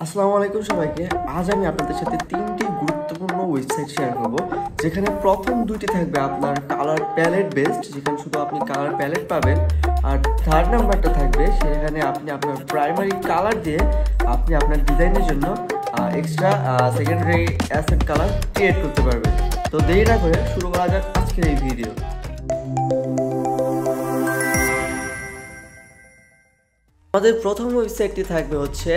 আসসালামু আলাইকুম সবাইকে। আজ আমি আপনাদের সাথে তিনটি গুরুত্বপূর্ণ ওয়েবসাইট শেয়ার করব, যেখানে প্রথম দুইটি থাকবে আপনার কালার প্যালেট বেসড, যেখানে শুধু আপনি কালার প্যালেট পাবেন। আর থার্ড নাম্বারটা থাকবে সেখানে আপনি আপনার প্রাইমারি কালার দিয়ে আপনি আপনার ডিজাইনের জন্য extra secondary asset colour create করতে পারবেন। তো দেরি না করে শুরু করা যাক আজকের এই ভিডিও। আমাদের প্রথম ওয়েবসাইটটি থাকবে হচ্ছে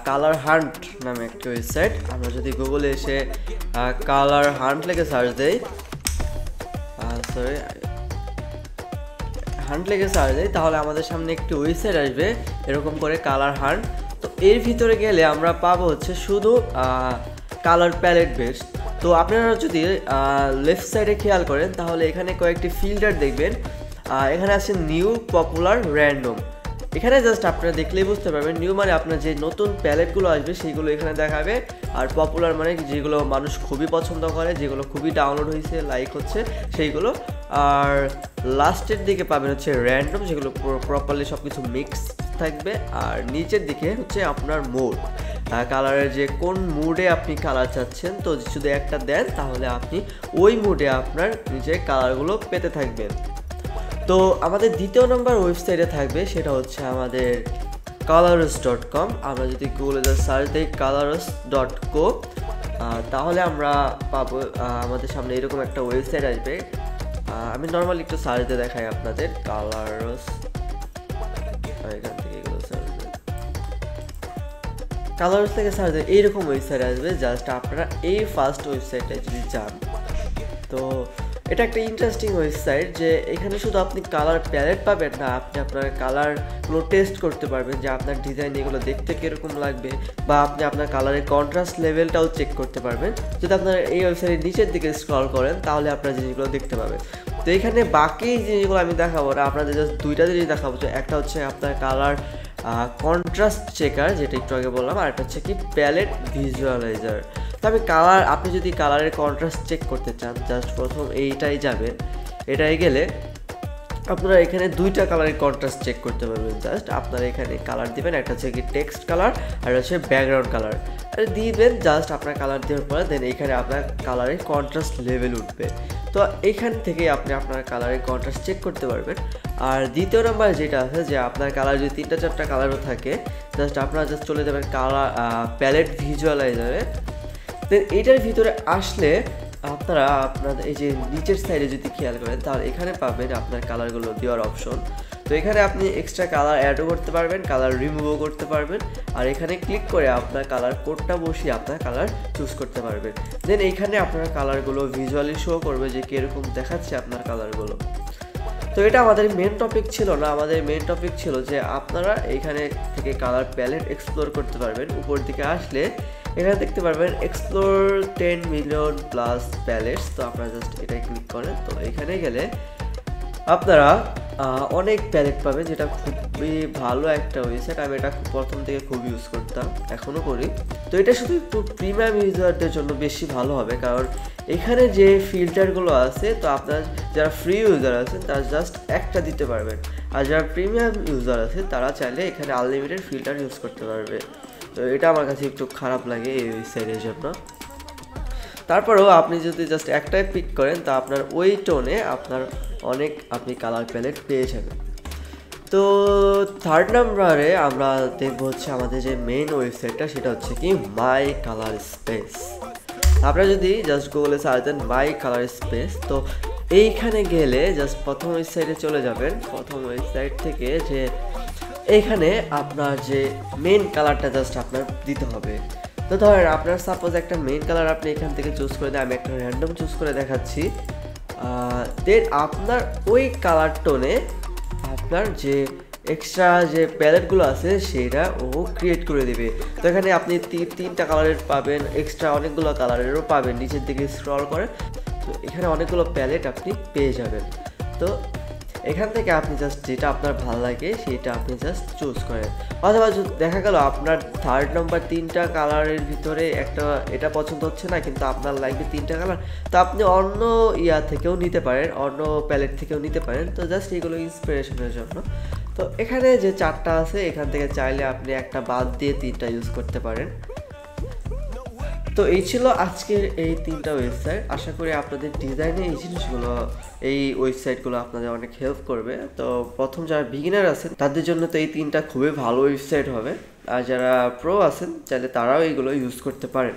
কালার হান্ট নামে একটি ওয়েবসাইট। আমরা যদি গুগলে এসে কালার হান্ট লিখে সার্চ দেই তাহলে আমাদের সামনে একটি ওয়েবসাইট আসবে এরকম করে, কালার হান্ট। তো এর ভিতরে গেলে আমরা পাবো হচ্ছে শুধু কালার প্যালেট বেসড। তো আপনারা যদি লেফট সাইডে খেয়াল করেন তাহলে এখানে কয়েকটি ফিল্টার দেখবেন। এখানে আছে নিউ, পপুলার, র্যান্ডম। এখানে জাস্ট আপনারা দেখলেই বুঝতে পারবেন নিউ মানে আপনার যে নতুন প্যালেটগুলো আসবে সেইগুলো এখানে দেখাবে, আর পপুলার মানে যেগুলো মানুষ খুবই পছন্দ করে, যেগুলো খুবই ডাউনলোড হয়েছে, লাইক হচ্ছে সেইগুলো। আর লাস্টের দিকে পাবেন হচ্ছে র্যান্ডম, যেগুলো প্রপারলি সব কিছু মিক্স থাকবে। আর নিচের দিকে হচ্ছে আপনার মোড, কালারের যে কোন মুডে আপনি কালার চাচ্ছেন। তো যদি একটা দেন তাহলে আপনি ওই মুডে আপনার নিজের কালারগুলো পেতে থাকবেন। তো আমাদের দ্বিতীয় নম্বর ওয়েবসাইটে থাকবে সেটা হচ্ছে আমাদের colorus.com। আমরা যদি গুগলে সার্চ দিই colorus.co তাহলে আমরা পাবো আমাদের সামনে এরকম একটা ওয়েবসাইট আসবে। আমি নর্মালি একটু সার্চ দিয়ে দেখাই আপনাদের colorus, এখান থেকে এগুলো সার্চ দিই, colorus থেকে সার্চ দিই এইরকম ওয়েবসাইট আসবে। জাস্ট আপনারা এই ফার্স্ট ওয়েবসাইটে যদি যান, তো এটা একটা ইন্টারেস্টিং ওয়েবসাইট যে এখানে শুধু আপনি কালার প্যালেট পাবেন না, আপনি আপনার কালারগুলো টেস্ট করতে পারবেন যে আপনার ডিজাইন এগুলো দেখতে কীরকম লাগবে, বা আপনি আপনার কালারের কন্ট্রাস্ট লেভেলটাও চেক করতে পারবেন। যদি আপনারা এই ওয়েবসাইটের নিচের দিকে স্ক্রল করেন তাহলে আপনারা জিনিসগুলো দেখতে পাবেন। তো এখানে বাকি জিনিসগুলো আমি দেখাবো না, আপনাদের জাস্ট দুইটা জিনিস দেখাবো। যে একটা হচ্ছে আপনার কালার কন্ট্রাস্ট চেকার, যেটা একটু আগে বললাম, আর একটা হচ্ছে কি প্যালেট ভিজুয়ালাইজার। তবে কালার, আপনি যদি কালারের কন্ট্রাস্ট চেক করতে চান জাস্ট প্রথম এইটাই যাবেন। এটাই গেলে আপনারা এখানে দুইটা কালারের কন্ট্রাস্ট চেক করতে পারবেন। জাস্ট আপনারা এখানে কালার দিবেন, একটা হচ্ছে কি টেক্সট কালার আর হচ্ছে ব্যাকগ্রাউন্ড কালার দিবেন। জাস্ট আপনার কালার দেওয়ার পরে দেন এখানে আপনার কালারের কন্ট্রাস্ট লেভেল উঠবে। তো এইখান থেকে আপনি আপনার কালারের কন্ট্রাস্ট চেক করতে পারবেন। আর দ্বিতীয় নাম্বার যেটা আছে যে আপনার কালার যদি 3-4টা কালারও থাকে, জাস্ট আপনারা জাস্ট চলে যাবেন কালার প্যালেট ভিজুয়ালাইজারে। দেন এইটার ভিতরে আসলে আপনারা আপনাদের এই যে নিচের সাইডে যদি খেয়াল করেন তাহলে এখানে পাবেন আপনার কালারগুলো দেওয়ার অপশন। তো এখানে আপনি এক্সট্রা কালার অ্যাডও করতে পারবেন, কালার রিমুভও করতে পারবেন। আর এখানে ক্লিক করে আপনার কালার কোডটা বসিয়ে আপনার কালার চুজ করতে পারবেন। দেন এইখানে আপনার কালারগুলো ভিজুয়ালি শো করবে যে কীরকম দেখাচ্ছে আপনার কালারগুলো। তো এটা আমাদের মেন টপিক ছিল না, আমাদের মেন টপিক ছিল যে আপনারা এইখানে থেকে কালার প্যালেট এক্সপ্লোর করতে পারবেন। উপর দিকে আসলে এখানে দেখতে পারবেন এক্সপ্লোর 10 মিলিয়ন প্লাস প্যালেটস। তো আপনারা জাস্ট এটাই ক্লিক করেন। তো এখানে গেলে আপনারা অনেক প্যালেট পাবেন, যেটা খুবই ভালো একটা ওয়েবসাইট। আমি এটা প্রথম থেকে খুব ইউজ করতাম, এখনও করি। তো এটা শুধু একটু প্রিমিয়াম ইউজারদের জন্য বেশি ভালো হবে, কারণ এখানে যে ফিল্টারগুলো আছে, তো আপনার যারা ফ্রি ইউজার আছেন তারা জাস্ট একটা দিতে পারবেন, আর যারা প্রিমিয়াম ইউজার আছে তারা চাইলে এখানে আনলিমিটেড ফিল্টার ইউজ করতে পারবে। তো এটা আমার কাছে একটু খারাপ লাগে এই ওয়েবসাইটের জন্য। তারপরেও আপনি যদি জাস্ট একটাই পিক করেন তা আপনার ওই টোনে আপনার আপনি কালার প্যালেট পেয়ে যাবেন। তো থার্ড নাম্বারে আমরা দেখবো হচ্ছে আমাদের যে মেইন ওয়েবসাইটটা, সেটা হচ্ছে কি মাই কালার স্পেস। আপনারা যদি জাস্ট গুগলে সার্চ দেন মাই কালার স্পেস, তো এইখানে গেলে জাস্ট প্রথম ওয়েবসাইটে চলে যাবেন। প্রথম ওয়েবসাইট থেকে যে এইখানে আপনার যে মেইন কালারটা জাস্ট আপনার দিতে হবে। তো ধরেন আপনার সাপোজ একটা মেইন কালার আপনি এখান থেকে চুজ করে দেন, আমি একটা র্যান্ডম চুজ করে দেখাচ্ছি। দেন আপনার ওই কালার টোনে আপনার যে এক্সট্রা যে প্যালেটগুলো আছে সেটা ও ক্রিয়েট করে দেবে। তো এখানে আপনি তিনটা কালারের পাবেন, এক্সট্রা অনেকগুলো কালারেরও পাবেন। নিচের দিকে স্ক্রল করে তো এখানে অনেকগুলো প্যালেট আপনি পেয়ে যাবেন। তো এখান থেকে আপনি জাস্ট যেটা আপনার ভালো লাগে সেটা আপনি জাস্ট চুজ করেন। অথবা দেখা গেল আপনার থার্ড নাম্বার 3টা কালারের ভিতরে একটা এটা পছন্দ হচ্ছে না, কিন্তু আপনার লাগবে 3টা কালার, তো আপনি অন্য থেকেও নিতে পারেন, অন্য প্যালেট থেকেও নিতে পারেন। তো জাস্ট এগুলো ইন্সপিরেশনের জন্য। তো এখানে যে 4টা আছে এখান থেকে চাইলে আপনি একটা বাদ দিয়ে 3টা ইউজ করতে পারেন। তো এই ছিল আজকের এই 3টা ওয়েবসাইট। আশা করি আপনাদের ডিজাইনে এই জিনিসগুলো, এই ওয়েবসাইটগুলো আপনাদের অনেক হেল্প করবে। তো প্রথম যারা বিগিনার আছেন তাদের জন্য তো এই 3টা খুবই ভালো ওয়েবসাইট হবে, আর যারা প্রো আছেন চাইলে তারাও এইগুলো ইউজ করতে পারেন।